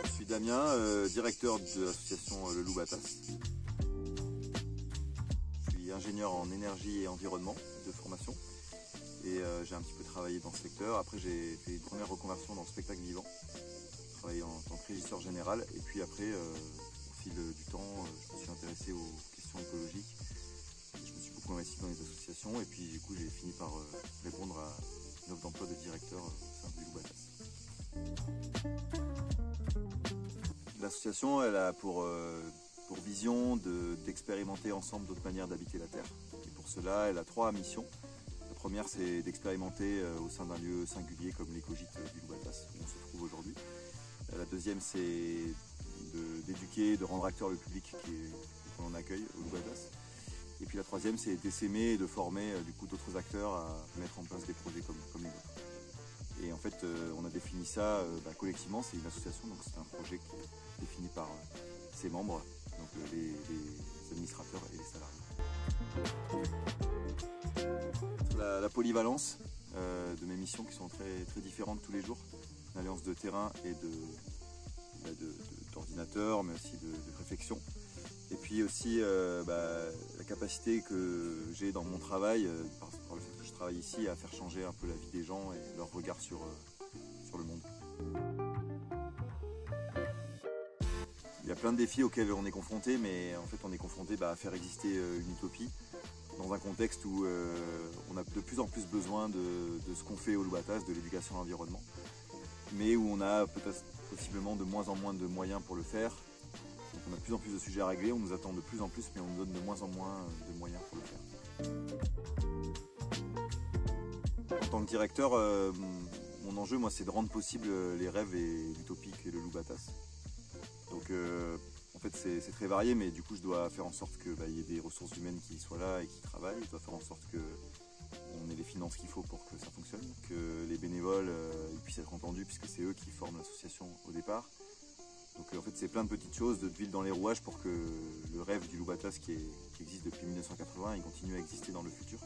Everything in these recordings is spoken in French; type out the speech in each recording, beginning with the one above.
Je suis Damien, directeur de l'association Le Loup Batas. Je suis ingénieur en énergie et environnement de formation et j'ai un petit peu travaillé dans ce secteur. Après j'ai fait une première reconversion dans le spectacle vivant. J'ai travaillé en tant que régisseur général et puis après au fil du temps je me suis intéressé aux questions écologiques. Je me suis beaucoup investi dans les associations et puis du coup j'ai fini par répondre à une offre d'emploi de directeur au sein du Loup Batas. L'association elle a pour vision d'expérimenter ensemble d'autres manières d'habiter la Terre. Et pour cela elle a 3 missions. La première c'est d'expérimenter au sein d'un lieu singulier comme l'écogîte du Loup Batas où on se trouve aujourd'hui. La deuxième c'est d'éduquer, de rendre acteur le public qu'on accueille au Loup Batas. Et puis la troisième c'est d'essaimer et de former du coup d'autres acteurs à mettre en place des projets comme les nôtres. Et en fait on a défini ça collectivement, c'est une association, donc c'est un projet qui est défini par ses membres, donc les administrateurs et les salariés. La polyvalence de mes missions qui sont très, très différentes tous les jours, une alliance de terrain et d'ordinateur mais aussi de réflexion. Et puis aussi la capacité que j'ai dans mon travail, par le fait que je travaille ici, à faire changer un peu la vie des gens et leur regard sur le monde. Il y a plein de défis auxquels on est confronté, mais en fait on est confronté à faire exister une utopie dans un contexte où on a de plus en plus besoin de ce qu'on fait au Loup Batas, de l'éducation à l'environnement, mais où on a peut-être possiblement de moins en moins de moyens pour le faire. Donc on a de plus en plus de sujets à régler, on nous attend de plus en plus, mais on nous donne de moins en moins de moyens pour le faire. En tant que directeur, mon enjeu, moi, c'est de rendre possible les rêves et l'utopie qu'est le Loup Batas. Donc en fait c'est très varié, mais du coup je dois faire en sorte qu'il y ait des ressources humaines qui soient là et qui travaillent. Je dois faire en sorte qu'on ait les finances qu'il faut pour que ça fonctionne, que les bénévoles puissent être entendus puisque c'est eux qui forment l'association au départ. Donc en fait c'est plein de petites choses, de l'huile dans les rouages pour que le rêve du Loup Batas qui existe depuis 1980, il continue à exister dans le futur.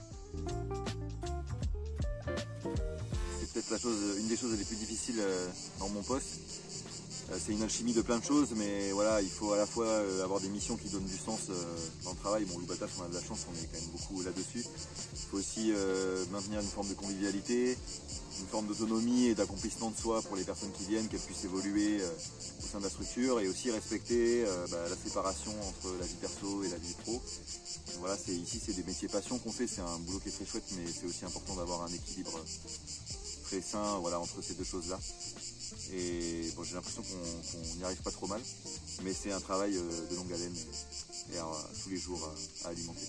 C'est peut-être une des choses les plus difficiles dans mon poste. C'est une alchimie de plein de choses, mais voilà, il faut à la fois avoir des missions qui donnent du sens dans le travail. Bon, Loup Batas, on a de la chance, on est quand même beaucoup là-dessus. Il faut aussi maintenir une forme de convivialité, une forme d'autonomie et d'accomplissement de soi pour les personnes qui viennent, qu'elles puissent évoluer au sein de la structure, et aussi respecter la séparation entre la vie perso et la vie pro. Donc voilà, ici c'est des métiers passion qu'on fait, c'est un boulot qui est très chouette, mais c'est aussi important d'avoir un équilibre très sain entre ces deux choses-là. Et bon, j'ai l'impression qu'on n'y arrive pas trop mal, mais c'est un travail de longue haleine et tous les jours à alimenter.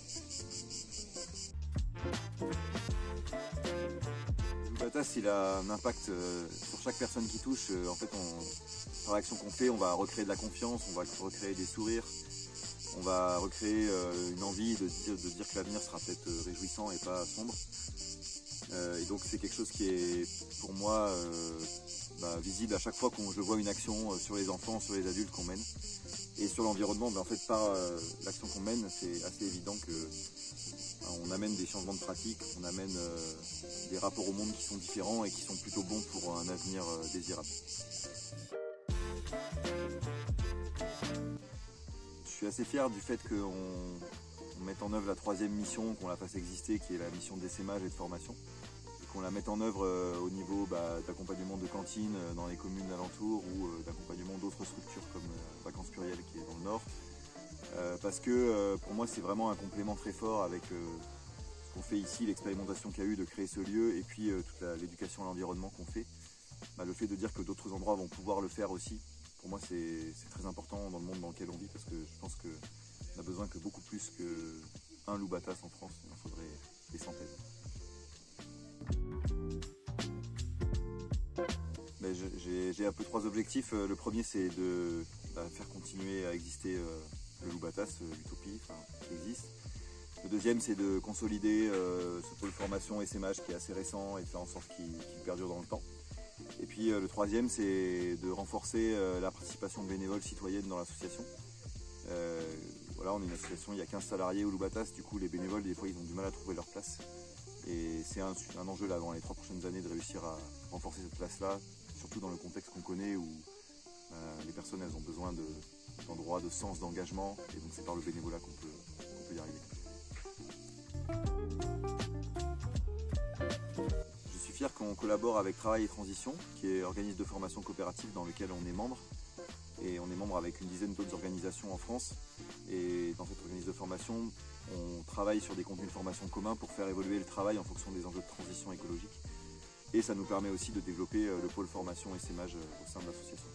Le Loup Batas, il a un impact sur chaque personne qui touche. En fait, par l'action qu'on fait, on va recréer de la confiance, on va recréer des sourires, on va recréer une envie de dire que l'avenir sera peut-être réjouissant et pas sombre. Et donc c'est quelque chose qui est pour moi visible à chaque fois que je vois une action sur les enfants, sur les adultes qu'on mène. Et sur l'environnement, en fait par l'action qu'on mène, c'est assez évident que on amène des changements de pratique, on amène des rapports au monde qui sont différents et qui sont plutôt bons pour un avenir désirable. Je suis assez fier du fait qu'on mette en œuvre la 3e mission, qu'on la fasse exister, qui est la mission d'essaimage et de formation. Qu'on la mette en œuvre au niveau d'accompagnement de cantines dans les communes alentours ou d'accompagnement d'autres structures comme Vacances Plurielles qui est dans le nord. Parce que pour moi c'est vraiment un complément très fort avec ce qu'on fait ici, l'expérimentation qu'il y a eu de créer ce lieu et puis toute l'éducation à l'environnement qu'on fait. Le fait de dire que d'autres endroits vont pouvoir le faire aussi, pour moi c'est très important dans le monde dans lequel on vit, parce que je pense qu'on a besoin que beaucoup plus qu'un Loup Batas en France, il en faudrait des centaines. J'ai un peu 3 objectifs. Le premier c'est de faire continuer à exister le Loup Batas, l'utopie qui existe. Le deuxième c'est de consolider ce pôle formation essaimage qui est assez récent et de faire en sorte qu'il perdure dans le temps. Et puis le troisième c'est de renforcer la participation bénévole citoyenne dans l'association. Voilà, on est une association, il y a 15 salariés au Loup Batas, du coup les bénévoles des fois ils ont du mal à trouver leur place. Et c'est un enjeu là dans les 3 prochaines années de réussir à renforcer cette place là, surtout dans le contexte qu'on connaît où Les personnes, elles ont besoin d'endroits, de sens, d'engagement, et donc c'est par le bénévolat qu'on peut y arriver. Je suis fier qu'on collabore avec Travail et Transition, qui est organisme de formation coopérative dans lequel on est membre. Et on est membre avec une dizaine d'autres organisations en France. Et dans cet organisme de formation, on travaille sur des contenus de formation communs pour faire évoluer le travail en fonction des enjeux de transition écologique. Et ça nous permet aussi de développer le pôle formation SMH au sein de l'association.